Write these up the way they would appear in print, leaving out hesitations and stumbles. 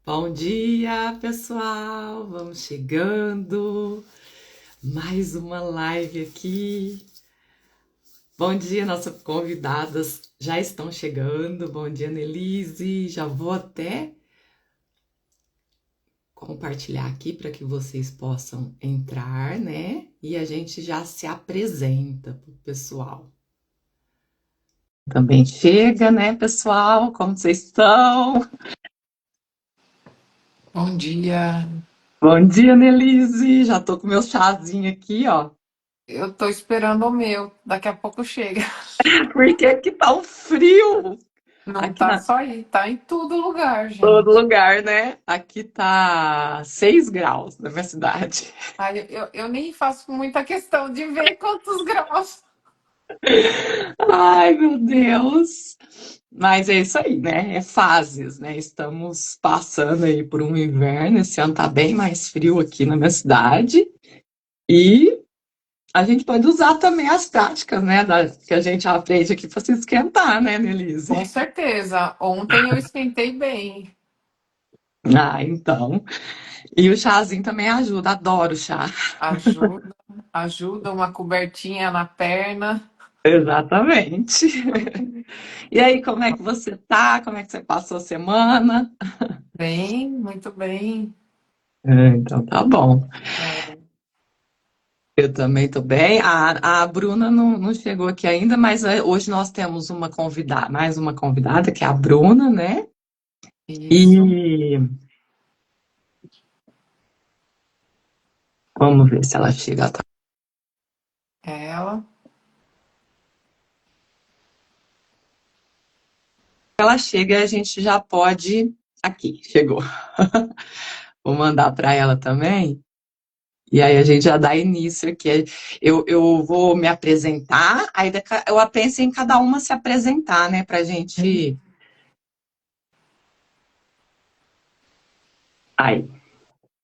Bom dia, pessoal! Vamos chegando. Mais uma live aqui. Bom dia, nossas convidadas já estão chegando. Bom dia, Nelise. Já vou até compartilhar aqui para que vocês possam entrar, né? E a gente já se apresenta para o pessoal. Também chega, né, pessoal? Como vocês estão? Bom dia. Bom dia, Nelise. Já tô com meu chazinho aqui, ó. Eu tô esperando o meu. Daqui a pouco chega. Porque aqui tá um frio. Não Aqui tá na só aí, tá em todo lugar, todo gente. lugar, né? Aqui tá 6 graus na minha cidade. Ai, eu nem faço muita questão de ver quantos graus. Ai, meu Deus. Mas é isso aí, né? É fases, né? Estamos passando aí por um inverno. Esse ano tá bem mais frio aqui na minha cidade. E a gente pode usar também as práticas, né? Que a gente aprende aqui para se esquentar, né, Com Nelise? certeza. Ontem eu esquentei bem. Ah, então. E o chazinho também ajuda. Adoro chá. Ajuda, ajuda uma cobertinha na perna. Exatamente. E aí, como é que você tá? Como é que você passou a semana? Bem, muito bem. Então tá bom. É, Eu também tô bem. A Bruna não chegou aqui ainda, mas hoje nós temos mais uma convidada, que é a Bruna, né? isso. E vamos ver se ela chega. Ela. Ela chega e a gente já pode. Aqui, chegou. Vou mandar para ela também. E aí a gente já dá início aqui. Eu vou me apresentar, aí eu penso em cada uma se apresentar, né? Pra gente. Aí,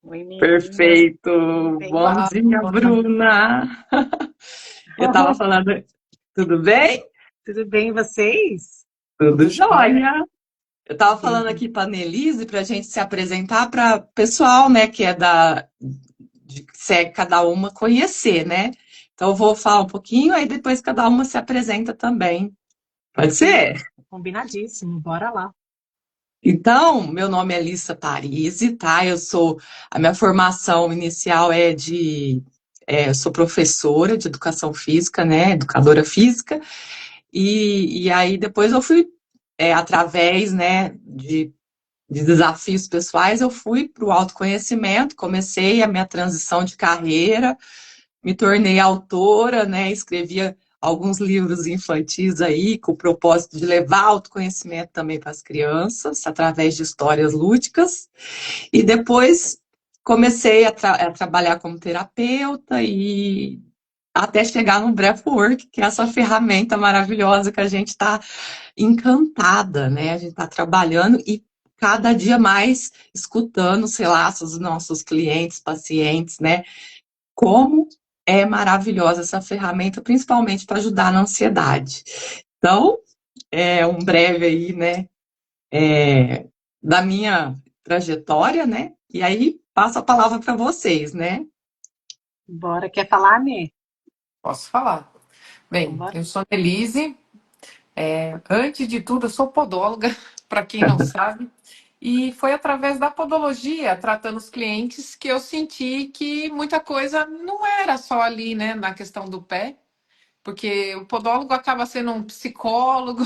Oi, meninas, perfeito. tudo bem? Bom Fala, dia, Bruna. Eu tava falando, tudo bem? Tudo bem, vocês? Tudo tudo jóia? jóia. Eu tava falando Sim. aqui para a Nelise para a gente se apresentar para pessoal, né? Que é que segue cada uma conhecer, né? Então eu vou falar um pouquinho, aí depois cada uma se apresenta também. Pode ser? Combinadíssimo, bora lá. Então, meu nome é Lissa Parisi, tá? A minha formação inicial eu sou professora de educação física, né? Educadora física, e aí depois eu fui, através, né, de desafios pessoais, eu fui para o autoconhecimento, comecei a minha transição de carreira, me tornei autora, né? Escrevia alguns livros infantis aí, com o propósito de levar autoconhecimento também para as crianças, através de histórias lúdicas. E depois comecei a trabalhar como terapeuta e até chegar no Breathwork, que é essa ferramenta maravilhosa que a gente está encantada, né? A gente está trabalhando e cada dia mais escutando os relatos dos nossos clientes, pacientes, né? Como é maravilhosa essa ferramenta, principalmente para ajudar na ansiedade. Então, é um breve aí, né, da minha trajetória, né? E aí passo a palavra para vocês, né? Bora, quer falar, Nê? Posso falar. Então, Bem, bora. eu sou Elise. Antes de tudo, eu sou podóloga, para quem não sabe. E foi através da podologia, tratando os clientes, que eu senti que muita coisa não era só ali, né, na questão do pé, porque o podólogo acaba sendo um psicólogo,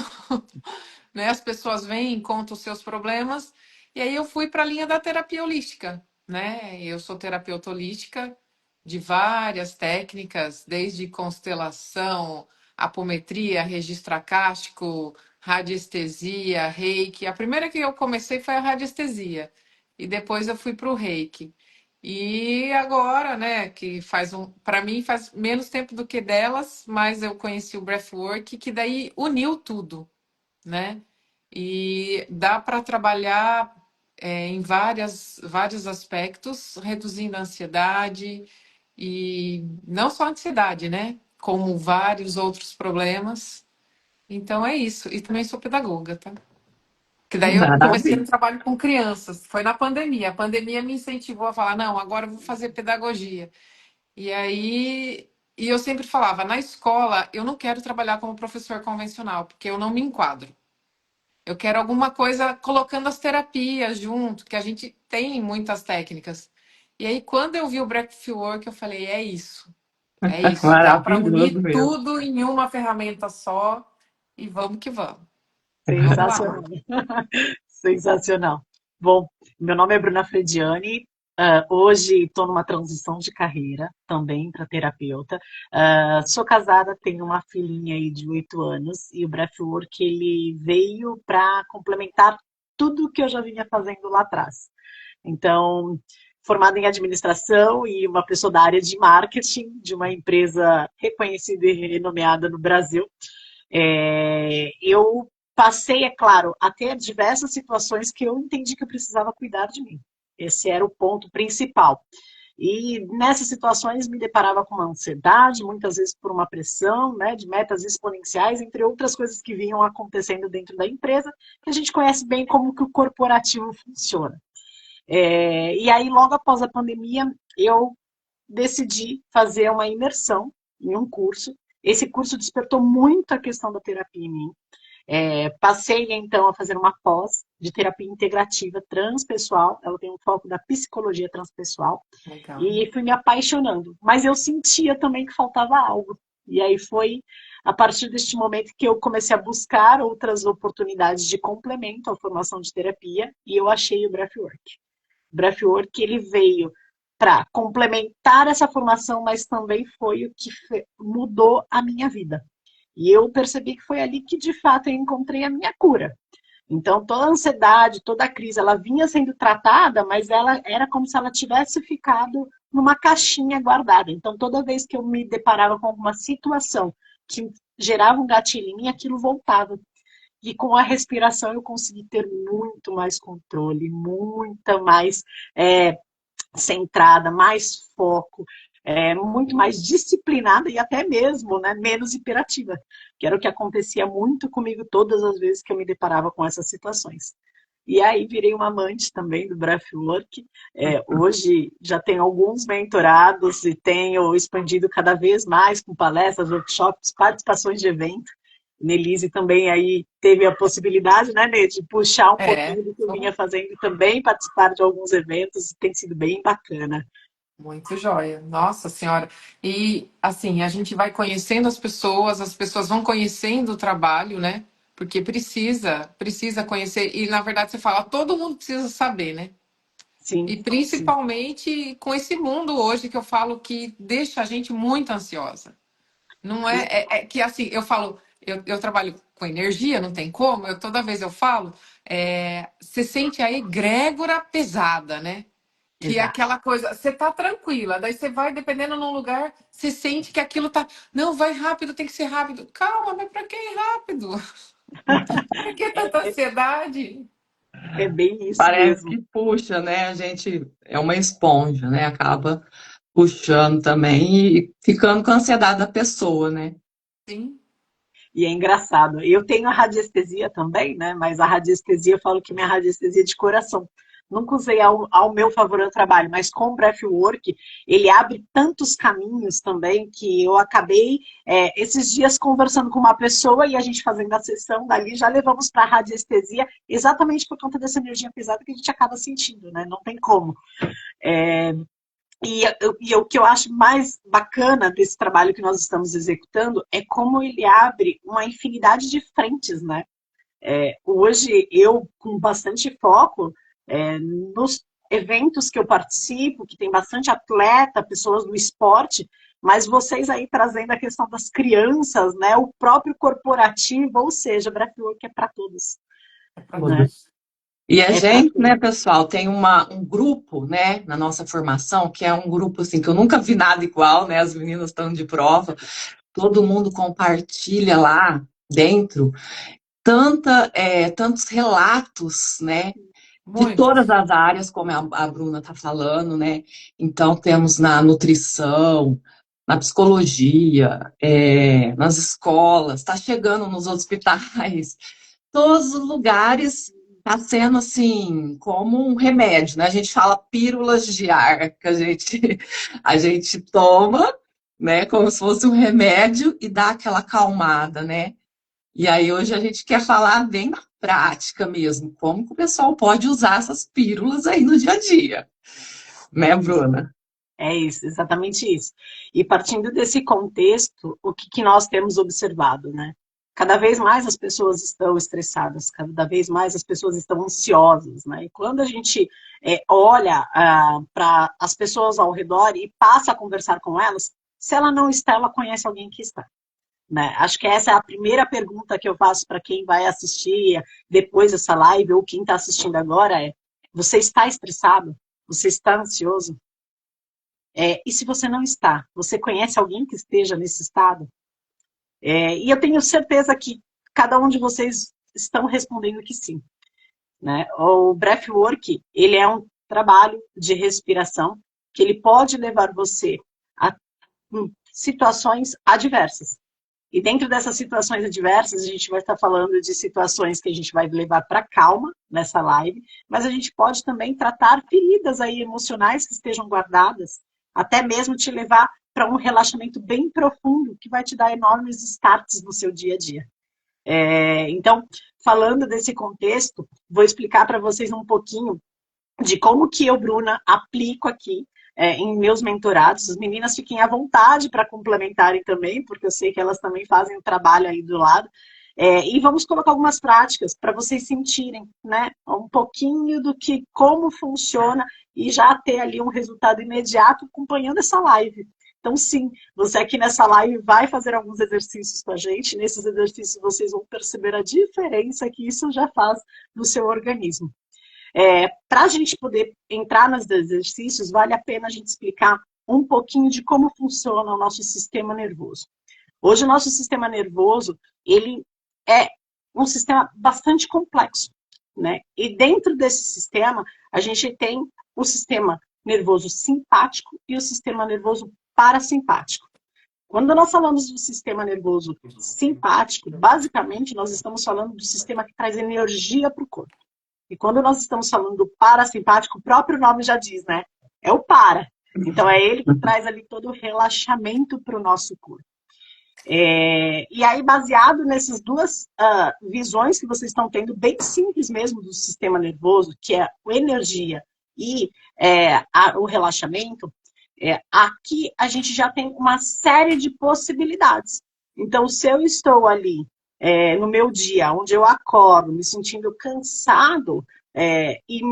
né? As pessoas vêm, contam os seus problemas, e aí eu fui para a linha da terapia holística, né? Eu sou terapeuta holística de várias técnicas, desde constelação, apometria, registro acástico, radiestesia, reiki. A primeira que eu comecei foi a radiestesia, e depois eu fui para o reiki. E agora, né, que para mim faz menos tempo do que delas, mas eu conheci o breathwork, que daí uniu tudo, né? E dá para trabalhar em vários aspectos, reduzindo a ansiedade, e não só a ansiedade, né? Como vários outros problemas. Então é isso. E também sou pedagoga, tá? Que daí eu comecei no Maravilha. trabalho com crianças. Foi na pandemia. A pandemia me incentivou a falar, não, agora eu vou fazer pedagogia. E aí, e eu sempre falava, na escola, eu não quero trabalhar como professor convencional, porque eu não me enquadro. Eu quero alguma coisa colocando as terapias junto, que a gente tem muitas técnicas. E aí, quando eu vi o Breathwork, eu falei, é isso. É isso. Dá para Maravilhoso unir mesmo. tudo em uma ferramenta só e vamos que vamos. Vamos lá, Sensacional. Marta. Sensacional. Bom, meu nome é Bruna Frediani. Hoje estou numa transição de carreira também para terapeuta. Sou casada, tenho uma filhinha aí de 8 anos e o Breathwork ele veio para complementar tudo que eu já vinha fazendo lá atrás. Então, formada em administração e uma pessoa da área de marketing de uma empresa reconhecida e renomeada no Brasil, eu passei, é claro, a ter diversas situações que eu entendi que eu precisava cuidar de mim. Esse era o ponto principal. E nessas situações me deparava com uma ansiedade, muitas vezes por uma pressão, né, de metas exponenciais, entre outras coisas que vinham acontecendo dentro da empresa, que a gente conhece bem como que o corporativo funciona. E aí, logo após a pandemia, eu decidi fazer uma imersão em um curso. Esse curso despertou muito a questão da terapia em mim. Passei então a fazer uma pós de terapia integrativa transpessoal, ela tem um foco da psicologia transpessoal, Legal. e fui me apaixonando, mas eu sentia também que faltava algo. E aí foi a partir deste momento que eu comecei a buscar outras oportunidades de complemento à formação de terapia, e eu achei o Breathwork. O Breathwork ele veio para complementar essa formação, mas também foi o que mudou a minha vida. E eu percebi que foi ali que, de fato, eu encontrei a minha cura. Então, toda a ansiedade, toda a crise, ela vinha sendo tratada, mas ela era como se ela tivesse ficado numa caixinha guardada. Então, toda vez que eu me deparava com alguma situação que gerava um gatilho em mim, aquilo voltava. E com a respiração eu consegui ter muito mais controle, muita mais é, centrada, mais foco, muito mais disciplinada e até mesmo, né, menos hiperativa, que era o que acontecia muito comigo todas as vezes que eu me deparava com essas situações. E aí virei uma amante também do Breathwork. Hoje já tenho alguns mentorados e tenho expandido cada vez mais com palestras, workshops, participações de evento. Nelise também aí teve a possibilidade, né, Nê, de puxar um É, pouquinho do que eu vinha fazendo e também participar de alguns eventos, e tem sido bem bacana. muito joia. Nossa Senhora. E assim, a gente vai conhecendo as pessoas vão conhecendo o trabalho, né? Porque precisa conhecer. E na verdade você fala, todo mundo precisa saber, né? Sim, E sim, principalmente com esse mundo hoje que eu falo que deixa a gente muito ansiosa. Não é que assim, eu falo, eu trabalho com energia, não tem como, toda vez eu falo, você sente a egrégora pesada, né? Que é exato. aquela coisa, você tá tranquila, daí você vai, dependendo num lugar, você sente que aquilo tá. Não, vai rápido, tem que ser rápido. Calma, mas pra que ir rápido? Pra que tanta ansiedade? É bem isso Parece mesmo. que puxa, né? A gente é uma esponja, né? Acaba puxando também e ficando com a ansiedade da pessoa, né? Sim, E é engraçado. Eu tenho a radiestesia também, né? Mas a radiestesia, eu falo que minha radiestesia é de coração. Nunca usei ao meu favor no trabalho, mas com o Breathwork, ele abre tantos caminhos também que eu acabei esses dias conversando com uma pessoa e a gente fazendo a sessão dali, já levamos para a radiestesia exatamente por conta dessa energia pesada que a gente acaba sentindo, né? Não tem como. E o que eu acho mais bacana desse trabalho que nós estamos executando é como ele abre uma infinidade de frentes, né? Hoje eu, com bastante foco nos eventos que eu participo, que tem bastante atleta, pessoas do esporte, mas vocês aí trazendo a questão das crianças, né? O próprio corporativo, ou seja, Breathwork é para todos, é pra Tudo. né? todos. E a É para gente, né, todos. pessoal, tem um grupo, né, na nossa formação, que é um grupo, assim, que eu nunca vi nada igual, né, as meninas estão de prova, todo mundo compartilha lá dentro tantos relatos, né, de todas Muitos. as áreas, como a Bruna está falando, né, então temos na nutrição, na psicologia, nas escolas, está chegando nos hospitais, todos os lugares tá sendo assim, como um remédio, né? A gente fala pílulas de ar, que a gente toma, né, como se fosse um remédio e dá aquela acalmada, né? E aí hoje a gente quer falar bem na prática mesmo, como que o pessoal pode usar essas pílulas aí no dia a dia, né, Bruna? É isso, exatamente isso. E partindo desse contexto, o que nós temos observado, né? Cada vez mais as pessoas estão estressadas, cada vez mais as pessoas estão ansiosas, né? E quando a gente olha para as pessoas ao redor e passa a conversar com elas, se ela não está, ela conhece alguém que está, né? Acho que essa é a primeira pergunta que eu faço para quem vai assistir depois dessa live ou quem está assistindo agora é: você está estressado? Você está ansioso? E se você não está, você conhece alguém que esteja nesse estado? E eu tenho certeza que cada um de vocês estão respondendo que sim, né? O breathwork, ele é um trabalho de respiração que ele pode levar você a situações adversas. E dentro dessas situações adversas, a gente vai estar falando de situações que a gente vai levar para calma nessa live, mas a gente pode também tratar feridas aí emocionais que estejam guardadas, até mesmo te levar para um relaxamento bem profundo, que vai te dar enormes starts no seu dia a dia. Então, falando desse contexto, vou explicar para vocês um pouquinho de como que eu, Bruna, aplico aqui em meus mentorados. As meninas fiquem à vontade para complementarem também, porque eu sei que elas também fazem o trabalho aí do lado. E vamos colocar algumas práticas para vocês sentirem, né, um pouquinho do que, como funciona e já ter ali um resultado imediato acompanhando essa live. Então, sim, você aqui nessa live vai fazer alguns exercícios com a gente. Nesses exercícios vocês vão perceber a diferença que isso já faz no seu organismo. Para a gente poder entrar nos exercícios, vale a pena a gente explicar um pouquinho de como funciona o nosso sistema nervoso. Hoje, o nosso sistema nervoso, ele é um sistema bastante complexo, né? E dentro desse sistema, a gente tem o sistema nervoso simpático e o sistema nervoso parasimpático. Quando nós falamos do sistema nervoso simpático, basicamente, nós estamos falando do sistema que traz energia para o corpo. E quando nós estamos falando do parasimpático, o próprio nome já diz, né? É o para. Então, é ele que traz ali todo o relaxamento para o nosso corpo. E aí, baseado nessas duas visões que vocês estão tendo, bem simples mesmo, do sistema nervoso, que é a energia e o relaxamento, aqui a gente já tem uma série de possibilidades. Então, se eu estou ali no meu dia, onde eu acordo, me sentindo cansado, e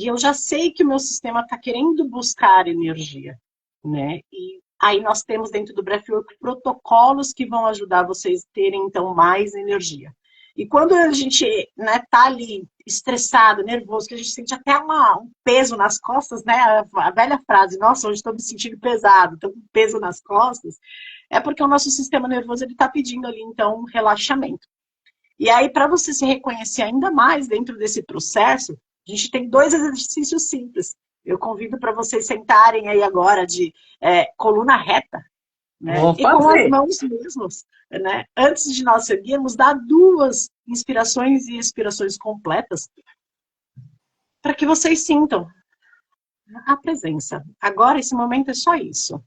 eu já sei que o meu sistema está querendo buscar energia, né? E aí nós temos dentro do Breathwork protocolos que vão ajudar vocês a terem, então, mais energia. E quando a gente tá ali estressado, nervoso, que a gente sente até um peso nas costas, né? A velha frase, nossa, hoje estou me sentindo pesado, estou com peso nas costas, é porque o nosso sistema nervoso está pedindo ali, então, um relaxamento. E aí, para você se reconhecer ainda mais dentro desse processo, a gente tem 2 exercícios simples. Eu convido para vocês sentarem aí agora de coluna reta, né? Vou E com as fazer. mãos mesmos, né? Antes de nós seguirmos, dar 2 inspirações e expirações completas para que vocês sintam a presença. Agora, esse momento é só isso.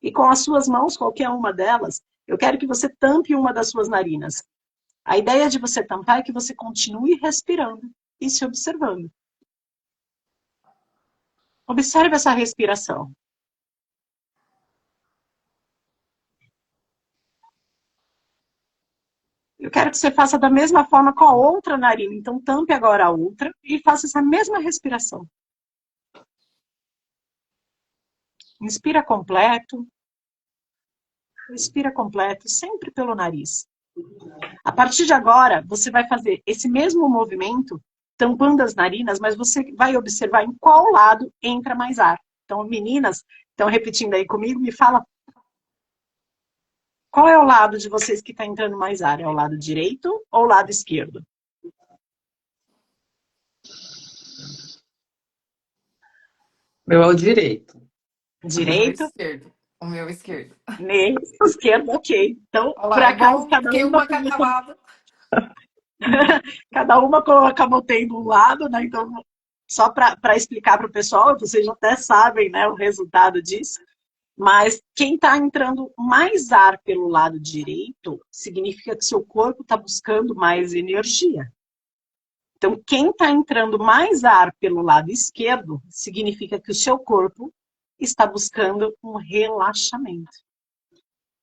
E com as suas mãos, qualquer uma delas, eu quero que você tampe uma das suas narinas. A ideia de você tampar é que você continue respirando e se observando. Observe essa respiração. Eu quero que você faça da mesma forma com a outra narina. Então, tampe agora a outra e faça essa mesma respiração. Inspira completo. Expira completo, sempre pelo nariz. A partir de agora, você vai fazer esse mesmo movimento, tampando as narinas, mas você vai observar em qual lado entra mais ar. Então, meninas, estão repetindo aí comigo, me fala qual é o lado de vocês que está entrando mais ar? É o lado direito ou o lado esquerdo? Meu é o direito. O meu é Direito. esquerdo. O meu esquerdo. Nesse esquerdo, ok. Então, Olha por lá, é acaso, bom que uma cada lado. cada uma acabou tendo um lado, né? Então, só para explicar para o pessoal, vocês até sabem, né, o resultado disso. Mas quem está entrando mais ar pelo lado direito significa que seu corpo está buscando mais energia. Então, quem está entrando mais ar pelo lado esquerdo significa que o seu corpo está buscando um relaxamento.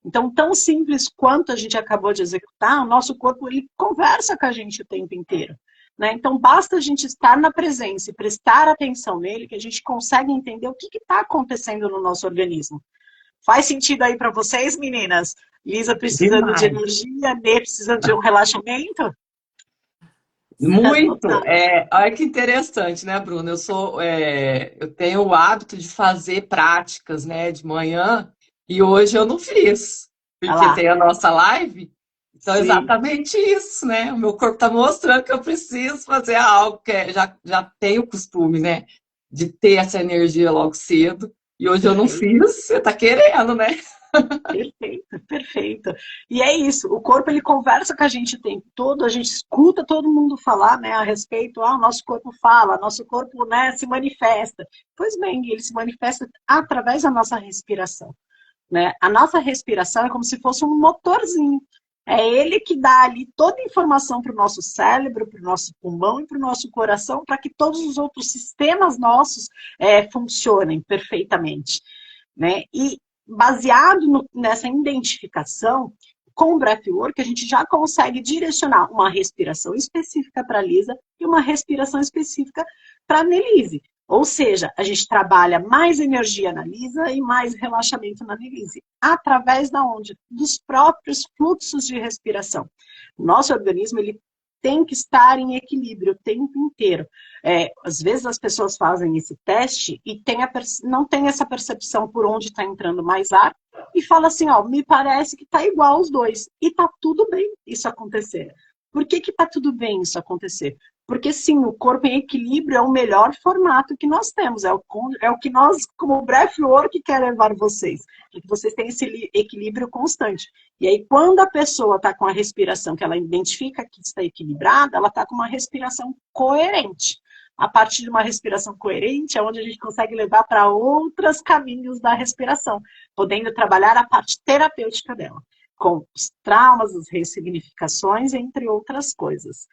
Então, tão simples quanto a gente acabou de executar, o nosso corpo ele conversa com a gente o tempo inteiro. Né? Então, basta a gente estar na presença e prestar atenção nele, que a gente consegue entender o que está acontecendo no nosso organismo. Faz sentido aí para vocês, meninas? Lisa precisando de Demais. energia, Nê precisando de um relaxamento? Vocês Muito. notaram? Olha que interessante, né, Bruno? Eu tenho o hábito de fazer práticas, né, de manhã e hoje eu não fiz, Olha porque lá. tem a nossa live. Então, é Sim, exatamente isso, né? O meu corpo está mostrando que eu preciso fazer algo já tenho o costume, né, de ter essa energia logo cedo. E hoje eu não perfeito. fiz, você está querendo, né? Perfeito, perfeito. E é isso, o corpo ele conversa com a gente o tempo todo, a gente escuta todo mundo falar, né, a respeito, o nosso corpo fala, nosso corpo, né, se manifesta. Pois bem, ele se manifesta através da nossa respiração, né? A nossa respiração é como se fosse um motorzinho. É ele que dá ali toda a informação para o nosso cérebro, para o nosso pulmão e para o nosso coração, para que todos os outros sistemas nossos funcionem perfeitamente, né? E baseado nessa identificação, com o breathwork, a gente já consegue direcionar uma respiração específica para a Lisa e uma respiração específica para a Nelise. Ou seja, a gente trabalha mais energia na Lisa e mais relaxamento na Nelise. Através da onde? Dos próprios fluxos de respiração. O nosso organismo, ele tem que estar em equilíbrio o tempo inteiro. Às vezes as pessoas fazem esse teste e não tem essa percepção por onde está entrando mais ar e fala assim, ó, me parece que está igual os dois. E está tudo bem isso acontecer. Por que está tudo bem isso acontecer? Porque sim, o corpo em equilíbrio é o melhor formato que nós temos, é o que nós, como breathwork, quer levar vocês, que vocês tenham esse equilíbrio constante. E aí, quando a pessoa está com a respiração que ela identifica que está equilibrada, ela está com uma respiração coerente. A partir de uma respiração coerente é onde a gente consegue levar para outros caminhos da respiração, podendo trabalhar a parte terapêutica dela, com os traumas, as ressignificações, entre outras coisas.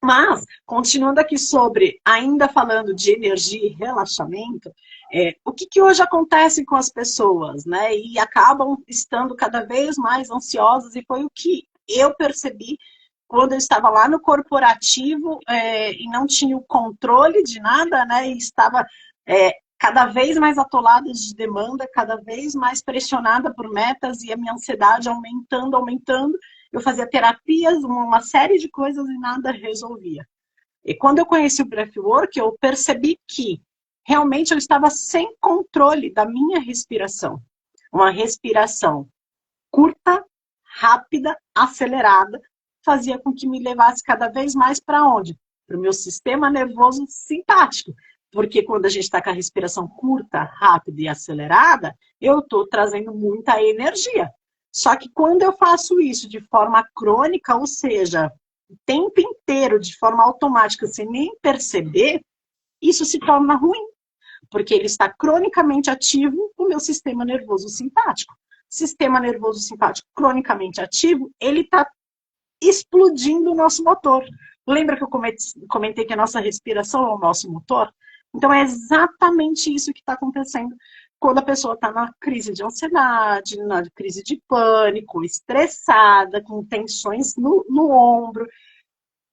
Mas, continuando aqui sobre, ainda falando de energia e relaxamento, o que hoje acontece com as pessoas, né? E acabam estando cada vez mais ansiosas, e foi o que eu percebi quando eu estava lá no corporativo e não tinha o controle de nada, né? E estava cada vez mais atolada de demanda, cada vez mais pressionada por metas e a minha ansiedade aumentando, aumentando. Eu fazia terapias, uma série de coisas e nada resolvia. E quando eu conheci o breathwork, eu percebi que realmente eu estava sem controle da minha respiração. Uma respiração curta, rápida, acelerada, fazia com que me levasse cada vez mais para onde? Para o meu sistema nervoso simpático. Porque quando a gente está com a respiração curta, rápida e acelerada, eu estou trazendo muita energia. Só que quando eu faço isso de forma crônica, ou seja, o tempo inteiro, de forma automática, sem nem perceber, isso se torna ruim, porque ele está cronicamente ativo o meu sistema nervoso simpático. Sistema nervoso simpático cronicamente ativo, ele está explodindo o nosso motor. Lembra que eu comentei que a nossa respiração é o nosso motor? Então é exatamente isso que está acontecendo quando a pessoa está na crise de ansiedade, na crise de pânico, estressada, com tensões no ombro.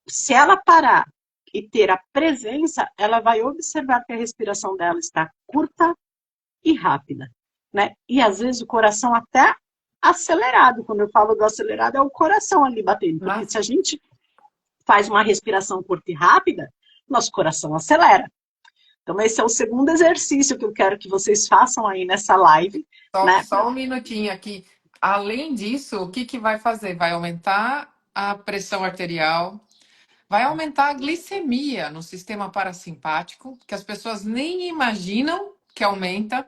Se ela parar e ter a presença, ela vai observar que a respiração dela está curta e rápida, né? E às vezes o coração até acelerado. Quando eu falo do acelerado, é o coração ali batendo. Porque Nossa, se a gente faz uma respiração curta e rápida, nosso coração acelera. Então, esse é o segundo exercício que eu quero que vocês façam aí nessa live, né? só um minutinho aqui. Além disso, o que que vai fazer? Vai aumentar a pressão arterial, vai aumentar a glicemia no sistema parasimpático, que as pessoas nem imaginam que aumenta.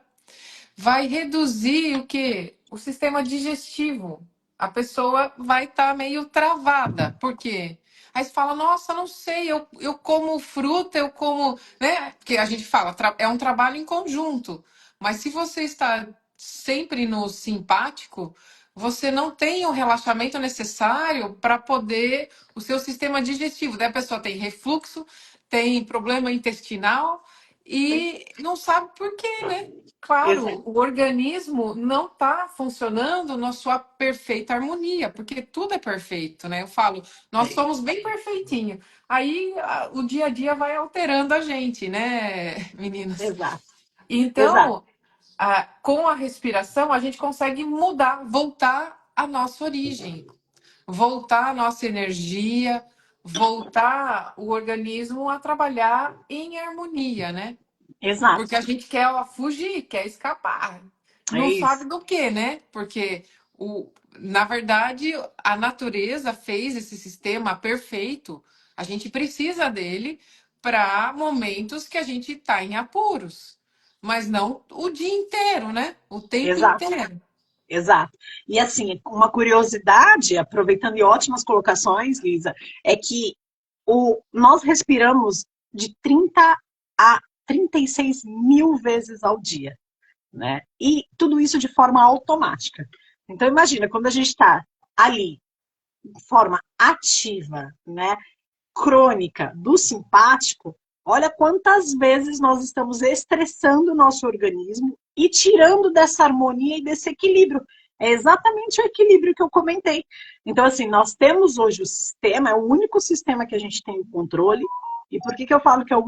vai reduzir o quê? O sistema digestivo. A pessoa vai estar meio travada. Por quê? Aí você fala, nossa, não sei, eu como fruta, eu como, né? Porque a gente fala, é um trabalho em conjunto. Mas se você está sempre no simpático, você não tem o relaxamento necessário para poder o seu sistema digestivo. Daí a pessoa tem refluxo, tem problema intestinal e não sabe por quê, né? Claro, Exato. o organismo não está funcionando na sua perfeita harmonia, porque tudo é perfeito, né? Eu falo, nós somos bem perfeitinhos. Aí o dia a dia vai alterando a gente, né, meninas? Exato. Exato. Então, com a respiração, a gente consegue mudar, voltar à nossa origem, voltar à nossa energia, voltar o organismo a trabalhar em harmonia, né? Exato. Porque a gente quer fugir, quer escapar. É Não isso. sabe do que, né? Porque, na verdade, a natureza fez esse sistema perfeito. A gente precisa dele para momentos que a gente está em apuros. Mas não o dia inteiro, né? O tempo Exato. inteiro. Exato. E assim, uma curiosidade, aproveitando e ótimas colocações, Lisa, é que nós respiramos de 30 a 36 mil vezes ao dia, né? E tudo isso de forma automática. Então, imagina, quando a gente está ali, de forma ativa, né? Crônica do simpático, olha quantas vezes nós estamos estressando o nosso organismo e tirando dessa harmonia e desse equilíbrio. É exatamente o equilíbrio que eu comentei. Então, assim, nós temos hoje o sistema, é o único sistema que a gente tem o controle. E por que eu falo que é o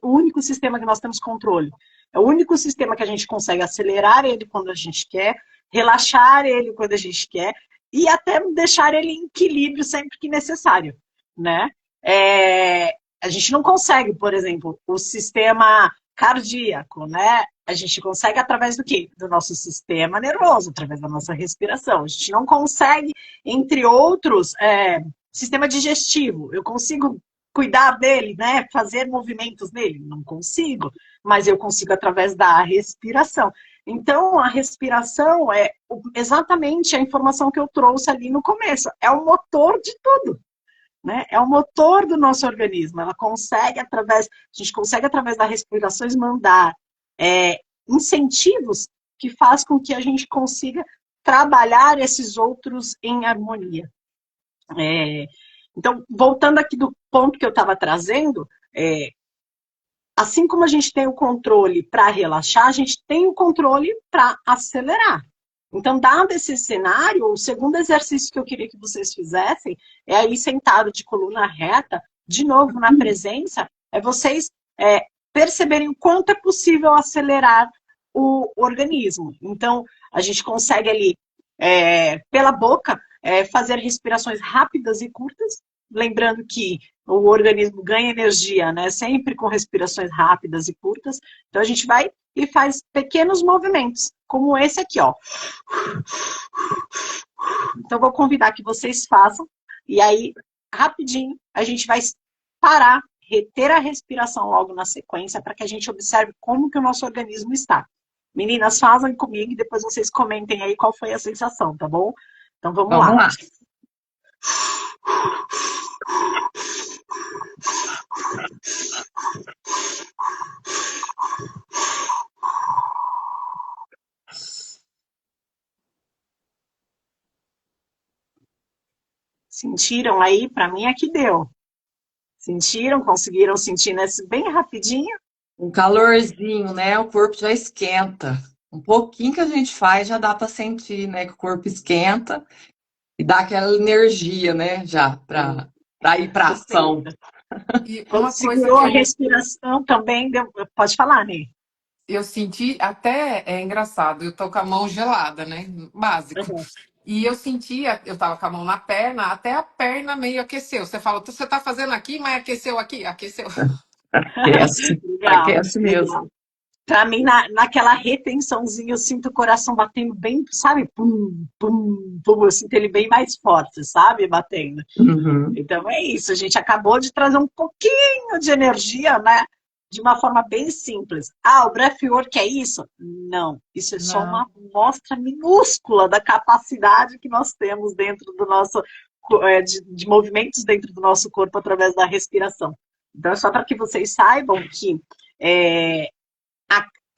único sistema que nós temos controle? É o único sistema que a gente consegue acelerar ele quando a gente quer, relaxar ele quando a gente quer e até deixar ele em equilíbrio sempre que necessário, né? A gente não consegue, por exemplo, o sistema cardíaco, né? A gente consegue através do quê? Do nosso sistema nervoso, através da nossa respiração. A gente não consegue, entre outros, sistema digestivo. Eu consigo cuidar dele, né? Fazer movimentos nele? Não consigo, mas eu consigo através da respiração. Então, a respiração é exatamente a informação que eu trouxe ali no começo. É o motor de tudo. Né? É o motor do nosso organismo. A gente consegue através das respirações mandar incentivos que faz com que a gente consiga trabalhar esses outros em harmonia. Então, voltando aqui do ponto que eu estava trazendo, assim como a gente tem o controle para relaxar, a gente tem o controle para acelerar. Então, dado esse cenário, o segundo exercício que eu queria que vocês fizessem é aí sentado de coluna reta, de novo na presença, é vocês perceberem o quanto é possível acelerar o organismo. Então, a gente consegue ali, pela boca, fazer respirações rápidas e curtas, lembrando que o organismo ganha energia, né? Sempre com respirações rápidas e curtas. Então, a gente vai e faz pequenos movimentos, como esse aqui, ó. Então, vou convidar que vocês façam, e aí, rapidinho, a gente vai parar, reter a respiração logo na sequência, para que a gente observe como que o nosso organismo está. Meninas, fazem comigo e depois vocês comentem aí qual foi a sensação, tá bom? Então, vamos Vamos lá. lá. Sentiram aí? Para mim aqui deu. Sentiram? Conseguiram sentir nesse bem rapidinho? Um calorzinho, né? O corpo já esquenta. Um pouquinho que a gente faz já dá para sentir, né? Que o corpo esquenta e dá aquela energia, né? Já para ir para ação. Perfeito. E Quando uma coisa segurou que a respiração também, deu... Pode falar, Ney. eu senti, até é engraçado, eu tô com a mão gelada, né? Básico. Uhum. E eu sentia, eu tava com a mão na perna, até a perna meio aqueceu. Você falou, você tá fazendo aqui, mas aqueceu aqui? Aqueceu. Aquece, Legal, aquece mesmo. legal. Para mim, naquela retençãozinha, eu sinto o coração batendo bem, sabe? Pum, pum, pum. Eu sinto ele bem mais forte, sabe? Batendo. Uhum. Então é isso, a gente acabou de trazer um pouquinho de energia, né? de uma forma bem simples. Ah, o breathwork é isso? Não, isso é só Não. uma amostra minúscula da capacidade que nós temos dentro do nosso, de movimentos dentro do nosso corpo através da respiração. Então, é só para que vocês saibam que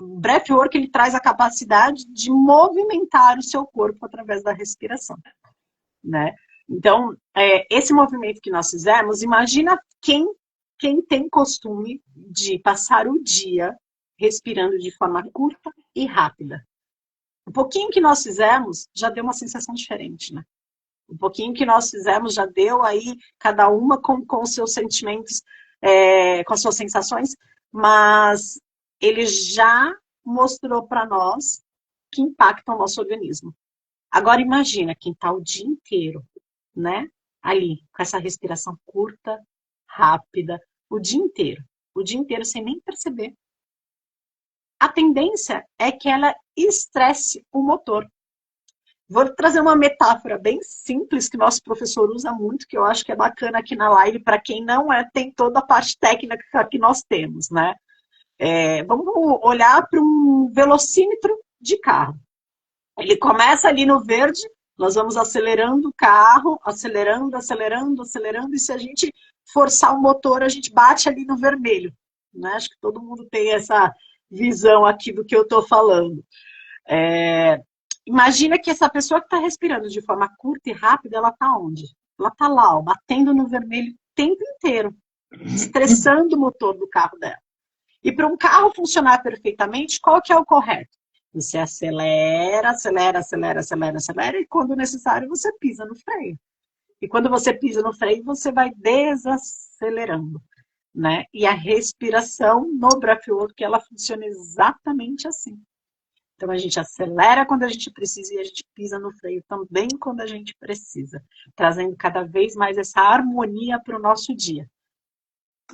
o breathwork ele traz a capacidade de movimentar o seu corpo através da respiração, né? Então, esse movimento que nós fizemos, imagina quem tem costume de passar o dia respirando de forma curta e rápida. Um pouquinho que nós fizemos já deu uma sensação diferente, né? Um pouquinho que nós fizemos já deu aí, cada uma com os seus sentimentos, com as suas sensações, mas ele já mostrou para nós que impacta o nosso organismo. Agora imagina quem está o dia inteiro, né? Ali, com essa respiração curta, rápida, o dia inteiro sem nem perceber. A tendência é que ela estresse o motor. Vou trazer uma metáfora bem simples que nosso professor usa muito, que eu acho que é bacana aqui na live, para quem não tem toda a parte técnica que nós temos, né? Vamos olhar para um velocímetro de carro. Ele começa ali no verde, nós vamos acelerando o carro, acelerando, e se a gente forçar o motor, a gente bate ali no vermelho, né? Acho que todo mundo tem essa visão aqui do que eu estou falando. Imagina que essa pessoa que está respirando de forma curta e rápida, ela está onde? Ela está lá, ó, batendo no vermelho o tempo inteiro, estressando o motor do carro dela. E para um carro funcionar perfeitamente, qual que é o correto? Você acelera, e quando necessário você pisa no freio. E quando você pisa no freio, você vai desacelerando, né? E a respiração no breathwork, ela funciona exatamente assim. Então a gente acelera quando a gente precisa e a gente pisa no freio também quando a gente precisa, trazendo cada vez mais essa harmonia para o nosso dia.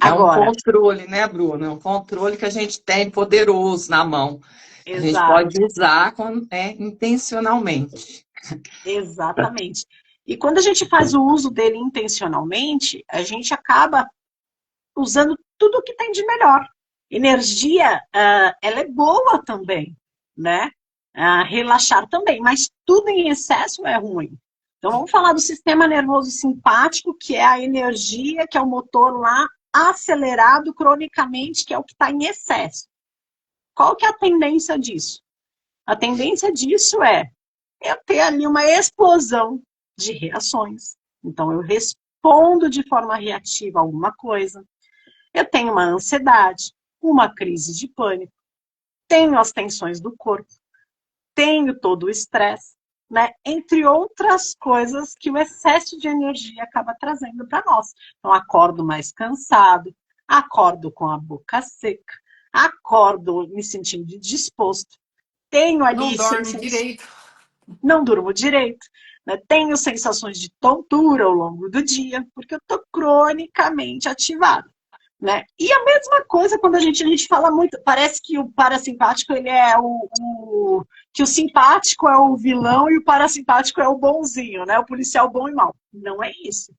Agora, um controle, né, Bruna? É um controle que a gente tem poderoso na mão. Exato. A gente pode usar intencionalmente. Exatamente. E quando a gente faz o uso dele intencionalmente, a gente acaba usando tudo o que tem de melhor. Energia, ela é boa também, né? Relaxar também, mas tudo em excesso é ruim. Então vamos falar do sistema nervoso simpático, que é a energia, que é o motor lá acelerado cronicamente, que é o que está em excesso. Qual que é a tendência disso? A tendência disso é eu ter ali uma explosão de reações. Então, eu respondo de forma reativa a alguma coisa. Eu tenho uma ansiedade, uma crise de pânico, tenho as tensões do corpo, tenho todo o estresse, né? Entre outras coisas que o excesso de energia acaba trazendo para nós. Então, acordo mais cansado, acordo com a boca seca, acordo me sentindo indisposto, tenho ali... Não dorme direito. Não durmo direito, né? Tenho sensações de tontura ao longo do dia, porque eu estou cronicamente ativada, né? E a mesma coisa quando a gente fala muito, parece que o parasimpático ele é que o simpático é o vilão e o parasimpático é o bonzinho, né? O policial bom e mau. Não é isso.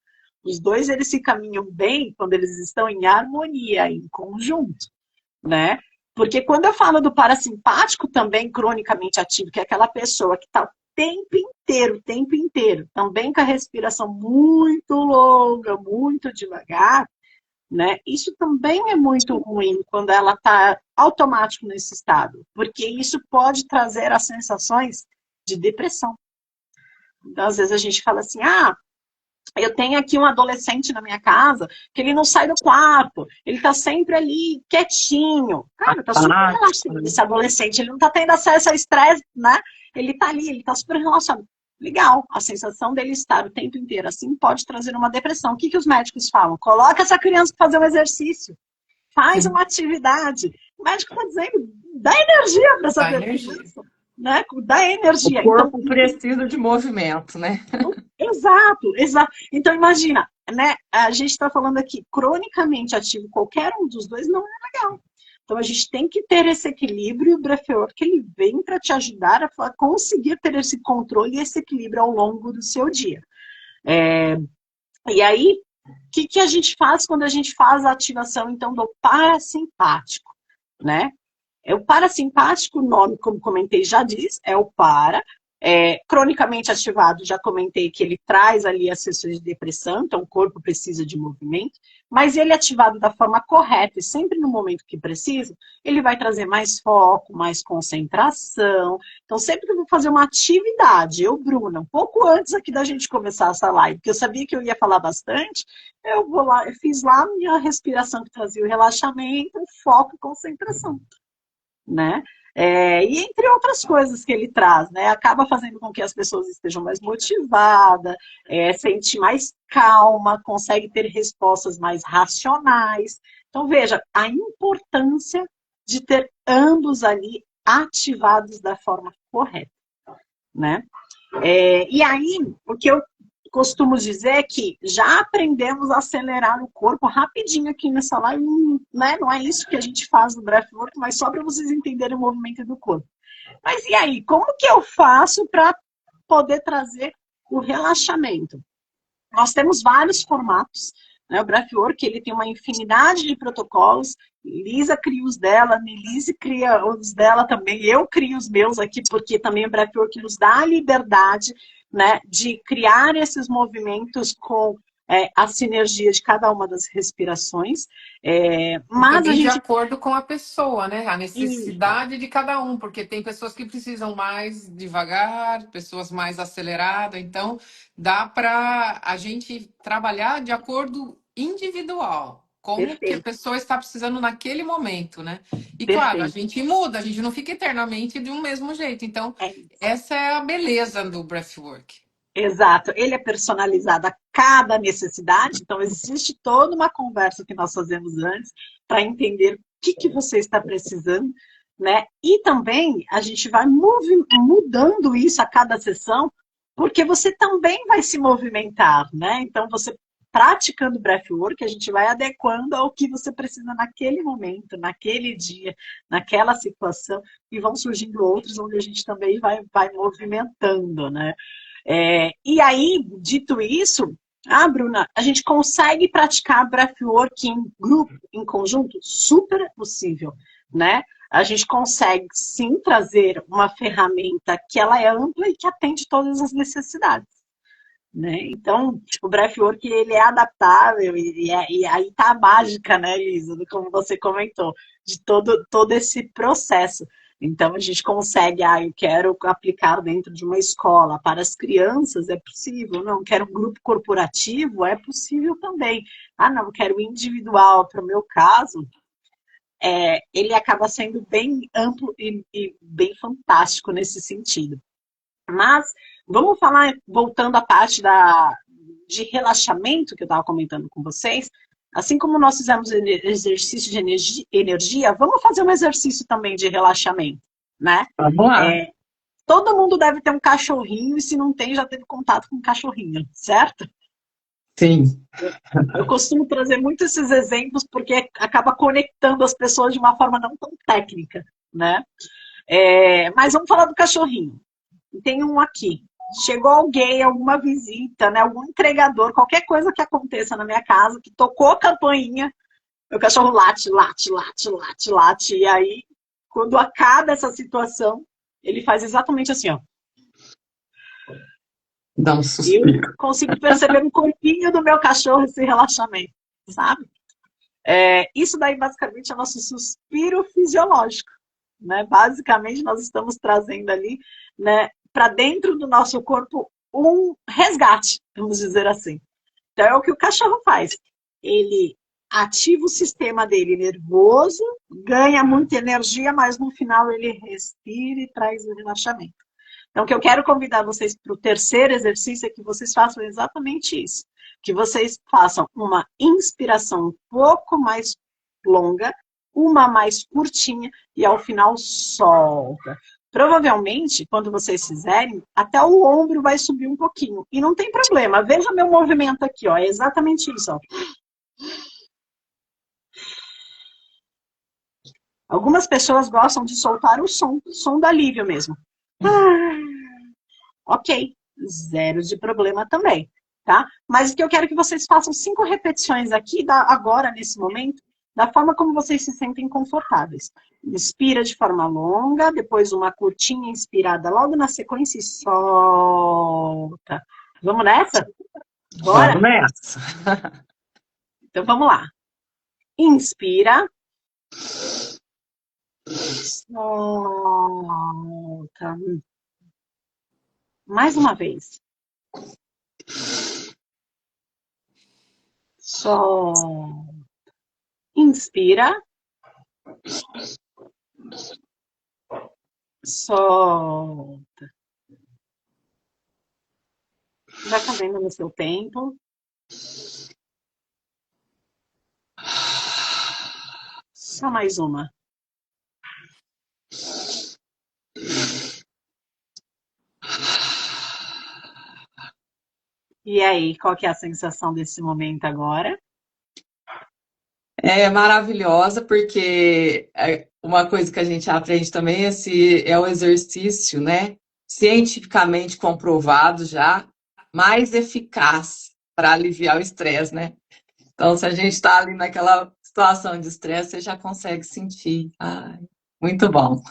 Os dois eles se caminham bem quando eles estão em harmonia, em conjunto, né? Porque quando eu falo do parasimpático também cronicamente ativo, que é aquela pessoa que está o tempo inteiro, também com a respiração muito longa, muito devagar, né? Isso também é muito ruim quando ela está automático nesse estado, porque isso pode trazer as sensações de depressão. Então, às vezes a gente fala assim, eu tenho aqui um adolescente na minha casa que ele não sai do quarto, ele tá sempre ali quietinho. Cara, tá super relaxado esse adolescente, ele não tá tendo acesso a estresse, né? Ele tá ali, ele tá super relaxado. Legal, a sensação dele estar o tempo inteiro assim pode trazer uma depressão. O que os médicos falam? Coloca essa criança para fazer um exercício, faz uma atividade. O médico tá dizendo, dá energia para essa criança. Né? Dá energia. O corpo então, precisa de movimento, né? Exato. Então imagina, né? A gente está falando aqui, cronicamente ativo, qualquer um dos dois não é legal. Então a gente tem que ter esse equilíbrio e o breathwork ele vem para te ajudar a conseguir ter esse controle e esse equilíbrio ao longo do seu dia. E aí, que a gente faz quando a gente faz a ativação, então, do parasimpático, né? O parasimpático, o nome, como comentei, já diz, é o para. Cronicamente ativado, já comentei que ele traz ali as sessões de depressão, então o corpo precisa de movimento, mas ele ativado da forma correta e sempre no momento que precisa, ele vai trazer mais foco, mais concentração. Então, sempre que eu vou fazer uma atividade, eu, Bruna, um pouco antes aqui da gente começar essa live, porque eu sabia que eu ia falar bastante, eu vou lá, eu fiz lá a minha respiração que trazia o relaxamento, o foco e concentração, né? E entre outras coisas que ele traz, né? Acaba fazendo com que as pessoas estejam mais motivadas, sente mais calma, consegue ter respostas mais racionais. Então, veja, a importância de ter ambos ali ativados da forma correta, né? E aí, o que eu costumo dizer é que já aprendemos a acelerar o corpo rapidinho aqui nessa live, né? Não é isso que a gente faz no Breathwork, mas só para vocês entenderem o movimento do corpo. Mas e aí, como que eu faço para poder trazer o relaxamento? Nós temos vários formatos, né? O Breathwork, ele tem uma infinidade de protocolos. Lisa cria os dela, Nelise cria os dela também, eu crio os meus aqui, porque também o Breathwork nos dá a liberdade, né, de criar esses movimentos com a sinergia de cada uma das respirações. Mas Também a de gente... acordo com a pessoa, né? A necessidade de cada um, porque tem pessoas que precisam mais devagar, pessoas mais aceleradas, então dá para a gente trabalhar de acordo individual, como que a Perfeito, pessoa está precisando naquele momento, né? E claro, a perfeito. gente muda, a gente não fica eternamente de um mesmo jeito. Então, É. essa é a beleza do breathwork. Exato, ele é personalizado a cada necessidade, então existe toda uma conversa que nós fazemos antes para entender o que você está precisando, né? E também a gente vai mudando isso a cada sessão, porque você também vai se movimentar, né? Então você praticando breathwork, a gente vai adequando ao que você precisa naquele momento, naquele dia, naquela situação, e vão surgindo outros onde a gente também vai movimentando, né? E aí, dito isso, Bruna, a gente consegue praticar breathwork em grupo, em conjunto? Super possível, né? A gente consegue, sim, trazer uma ferramenta que ela é ampla e que atende todas as necessidades, né? Então, o breathwork, ele é adaptável e aí tá a mágica, né, Lisa, como você comentou, de todo esse processo. Então, a gente consegue, eu quero aplicar dentro de uma escola. Para as crianças, é possível. Não, quero um grupo corporativo, é possível também. Não, quero individual. Para o meu caso, ele acaba sendo bem amplo e bem fantástico nesse sentido. Mas, vamos falar, voltando à parte de relaxamento que eu estava comentando com vocês. Assim como nós fizemos exercício de energia, vamos fazer um exercício também de relaxamento, né? Vamos lá. Todo mundo deve ter um cachorrinho, e se não tem, já teve contato com um cachorrinho, certo? Sim. Eu costumo trazer muito esses exemplos, porque acaba conectando as pessoas de uma forma não tão técnica, né? Mas vamos falar do cachorrinho. Tem um aqui. Chegou alguém, alguma visita, né? Algum entregador, qualquer coisa que aconteça na minha casa, que tocou a campainha, meu cachorro late, late, late, late, late. E aí, quando acaba essa situação, ele faz exatamente assim, ó. Dá um suspiro. Eu consigo perceber no corpinho do meu cachorro esse relaxamento, sabe? Isso daí, basicamente, é nosso suspiro fisiológico, né? Basicamente, nós estamos trazendo ali, né, para dentro do nosso corpo um resgate, vamos dizer assim. Então, é o que o cachorro faz. Ele ativa o sistema dele nervoso, ganha muita energia, mas no final ele respira e traz o relaxamento. Então, o que eu quero convidar vocês para o terceiro exercício é que vocês façam exatamente isso. Que vocês façam uma inspiração um pouco mais longa, uma mais curtinha e ao final solta. Provavelmente, quando vocês fizerem, até o ombro vai subir um pouquinho. E não tem problema. Veja meu movimento aqui, ó. É exatamente isso, ó. Algumas pessoas gostam de soltar o som do alívio mesmo. Ok, zero de problema também. tá? Mas o que eu quero é que vocês façam 5 repetições aqui, agora, nesse momento, da forma como vocês se sentem confortáveis. Inspira de forma longa, depois uma curtinha inspirada logo na sequência e solta. Vamos nessa? Vamos Bora? nessa. Então vamos lá. Inspira. Solta. Mais uma vez. Solta. Inspira. Solta. Vai fazendo no seu tempo. Só mais uma. E aí, qual que é a sensação desse momento agora? É maravilhosa, porque uma coisa que a gente aprende também é o exercício, né? Cientificamente comprovado já, mais eficaz para aliviar o estresse, né? Então, se a gente está ali naquela situação de estresse, você já consegue sentir. Ai, muito bom.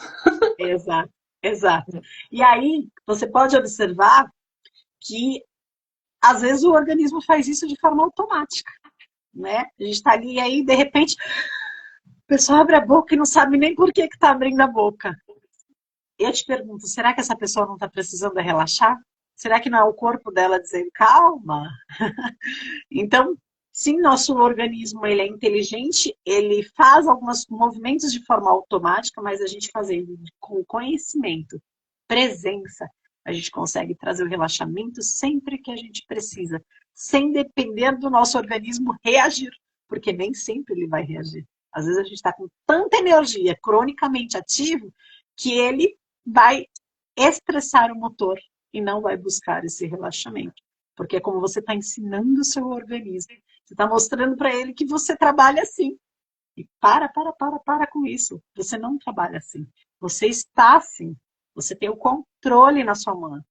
Exato, exato. E aí, você pode observar que, às vezes, o organismo faz isso de forma automática, né? A gente está ali e aí, de repente, a pessoa abre a boca e não sabe nem por que está abrindo a boca. Eu te pergunto, será que essa pessoa não está precisando relaxar? Será que não é o corpo dela dizendo, calma? Então, sim, nosso organismo ele é inteligente, ele faz alguns movimentos de forma automática, mas a gente fazendo com conhecimento, presença, a gente consegue trazer o relaxamento sempre que a gente precisa, sem depender do nosso organismo reagir, porque nem sempre ele vai reagir. Às vezes a gente está com tanta energia cronicamente ativo que ele vai estressar o motor e não vai buscar esse relaxamento. Porque é como você está ensinando o seu organismo. Você está mostrando para ele que você trabalha assim. E para com isso. Você não trabalha assim. Você está assim. Você tem o controle na sua mão.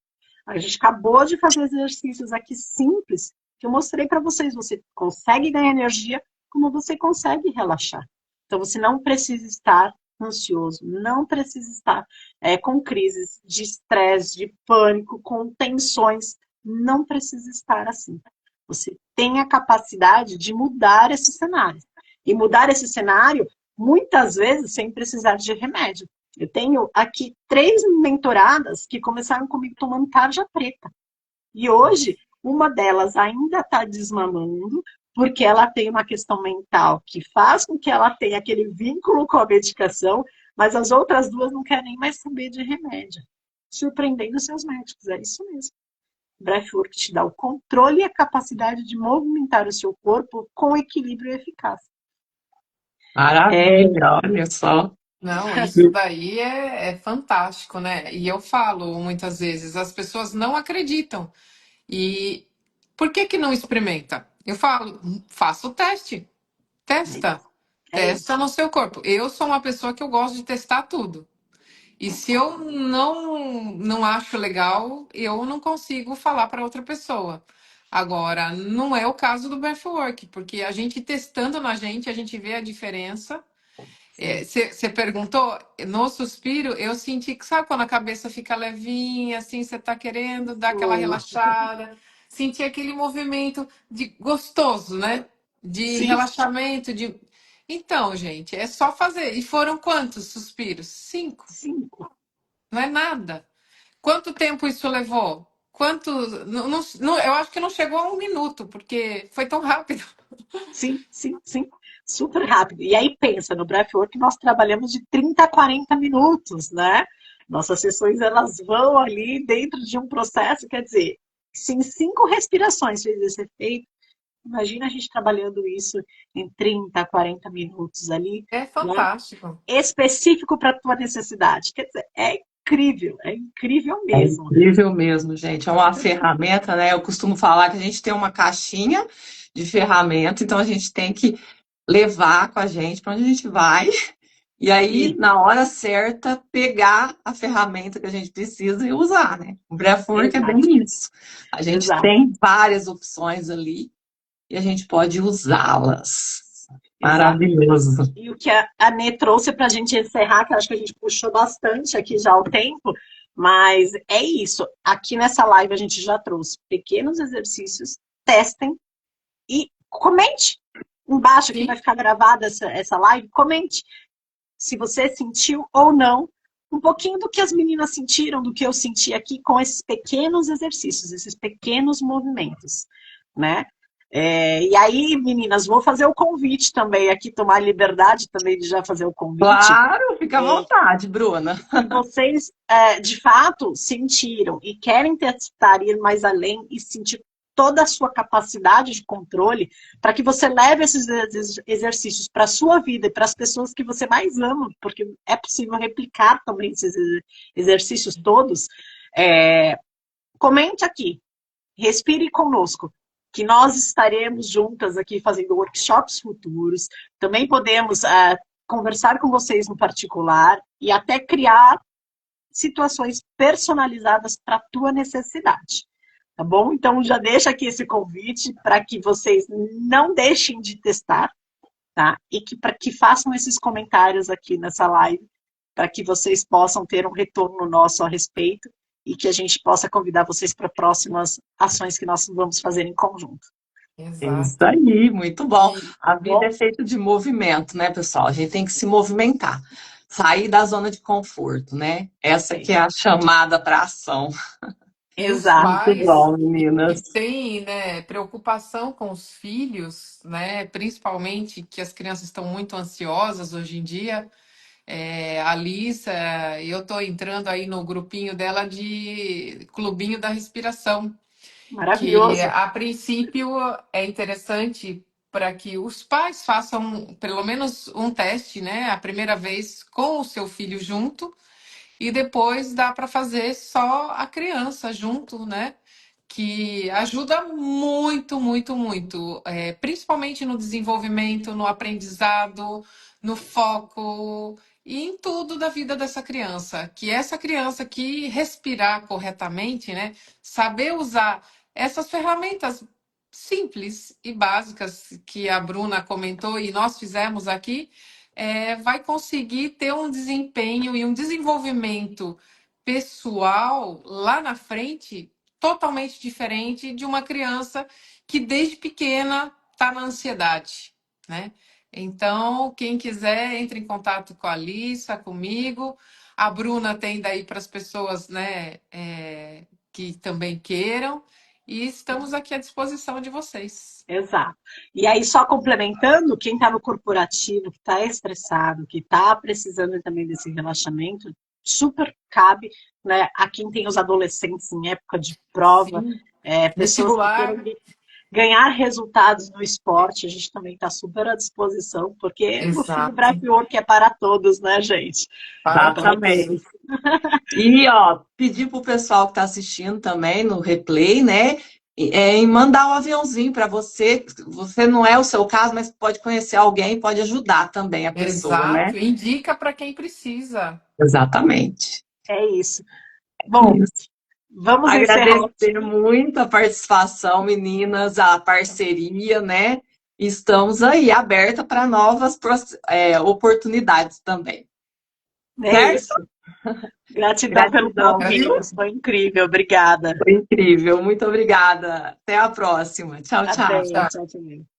A gente acabou de fazer exercícios aqui simples que eu mostrei para vocês. Você consegue ganhar energia como você consegue relaxar. Então você não precisa estar ansioso, não precisa estar com crises de estresse, de pânico, com tensões. Não precisa estar assim. Você tem a capacidade de mudar esse cenário. E mudar esse cenário, muitas vezes, sem precisar de remédio. Eu tenho aqui 3 mentoradas que começaram comigo tomando tarja preta. E hoje, uma delas ainda está desmamando, porque ela tem uma questão mental que faz com que ela tenha aquele vínculo com a medicação, mas as outras 2 não querem nem mais saber de remédio. Surpreendendo seus médicos, é isso mesmo. Breathwork te dá o controle e a capacidade de movimentar o seu corpo com equilíbrio e eficácia. Maravilha, olha só. Não, isso daí é fantástico, né? E eu falo muitas vezes, as pessoas não acreditam. E por que que não experimenta? Eu falo, faça o teste, testa, É isso. testa no seu corpo. Eu sou uma pessoa que eu gosto de testar tudo. E se eu não acho legal, eu não consigo falar para outra pessoa. Agora, não é o caso do Breathwork, porque a gente testando na gente, a gente vê a diferença. Sim, Você perguntou, no suspiro, eu senti que, sabe quando a cabeça fica levinha, assim, você tá querendo dar aquela isso. relaxada, senti aquele movimento de gostoso, né? De Sim, relaxamento, de... Então, gente, é só fazer. E foram quantos suspiros? 5. 5. Não é nada. Quanto tempo isso levou? Quanto? Eu acho que não chegou a 1 minuto, porque foi tão rápido. Sim, sim, sim. Super rápido. E aí pensa, no Breathwork nós trabalhamos de 30 a 40 minutos, né? Nossas sessões elas vão ali dentro de um processo, quer dizer, se em 5 respirações fez esse efeito, imagina a gente trabalhando isso em 30, 40 minutos ali, É né? fantástico. Específico para a tua necessidade. Quer dizer, é incrível É mesmo. incrível mesmo, gente. É uma ferramenta, né? Eu costumo falar que a gente tem uma caixinha de ferramenta, então a gente tem que levar com a gente para onde a gente vai E aí, na hora certa, pegar a ferramenta que a gente precisa e usar, né? O breathwork é Exato, bem isso. A gente exato, tem várias opções ali e a gente pode usá-las. exato. Maravilhoso. E o que a Nê trouxe para a gente encerrar, que eu acho que a gente puxou bastante aqui já o tempo, mas é isso. Aqui nessa live a gente já trouxe pequenos exercícios, testem e comente. Embaixo aqui vai Sim, ficar gravada essa live, comente se você sentiu ou não um pouquinho do que as meninas sentiram, do que eu senti aqui com esses pequenos exercícios, esses pequenos movimentos, né? E aí, meninas, vou fazer o convite também aqui, tomar liberdade também de já fazer o convite. Claro, fica à vontade, Bruna. Se vocês, de fato, sentiram e querem testar, ir mais além e sentir toda a sua capacidade de controle, para que você leve esses exercícios para a sua vida e para as pessoas que você mais ama, porque é possível replicar também esses exercícios todos, comente aqui, respire conosco, que nós estaremos juntas aqui fazendo workshops futuros, também podemos conversar com vocês no particular e até criar situações personalizadas para a tua necessidade. Tá bom? Então já deixa aqui esse convite para que vocês não deixem de testar, tá? E que para que façam esses comentários aqui nessa live, para que vocês possam ter um retorno nosso a respeito e que a gente possa convidar vocês para próximas ações que nós vamos fazer em conjunto. É isso exato. aí, muito bom. E A Tá vida bom? é feita de movimento, né, pessoal? A gente tem que se movimentar, sair da zona de conforto, né? Essa É, que é a chamada para ação. E os exato. Muito pais bom, que meninas. têm, né, preocupação com os filhos, né, principalmente que as crianças estão muito ansiosas hoje em dia. A Alissa, eu estou entrando aí no grupinho dela de Clubinho da Respiração, que Maravilhoso. a princípio é interessante para que os pais façam pelo menos um teste, né, a primeira vez com o seu filho junto e depois dá para fazer só a criança junto, né? Que ajuda muito, muito, muito, principalmente no desenvolvimento, no aprendizado, no foco e em tudo da vida dessa criança. Que essa criança que respirar corretamente, né? Saber usar essas ferramentas simples e básicas que a Bruna comentou e nós fizemos aqui, vai conseguir ter um desempenho e um desenvolvimento pessoal lá na frente totalmente diferente de uma criança que desde pequena está na ansiedade, né? Então, quem quiser, entre em contato com a Alissa, comigo. A Bruna tem daí para as pessoas, né, que também queiram. E estamos aqui à disposição de vocês. Exato. E aí, só complementando, quem está no corporativo, que está estressado, que está precisando também desse relaxamento, super cabe, né, a quem tem os adolescentes em época de prova, Sim. pessoas que queiram Vestibular, ganhar resultados no esporte, a gente também está super à disposição, porque no fim o exato. Breathwork é para todos, né, gente? É Para para todos. Exatamente. todos. E, ó, pedir pro pessoal que está assistindo também no replay, né? Em mandar um aviãozinho para você. Você não é o seu caso, mas pode conhecer alguém, pode ajudar também a pessoa, né? Exato. Indica para quem precisa. Exatamente. É isso. Bom, Isso. vamos encerrar Agradecer aqui. muito a participação, meninas, a parceria, né? Estamos aí aberta para novas oportunidades também. É Certo? isso. Gratidão pelo Gratidão, convite, viu? foi incrível. Obrigada. Foi incrível. Muito obrigada. Até a próxima. Tchau, Até. tchau. Tchau. Tchau, tchau.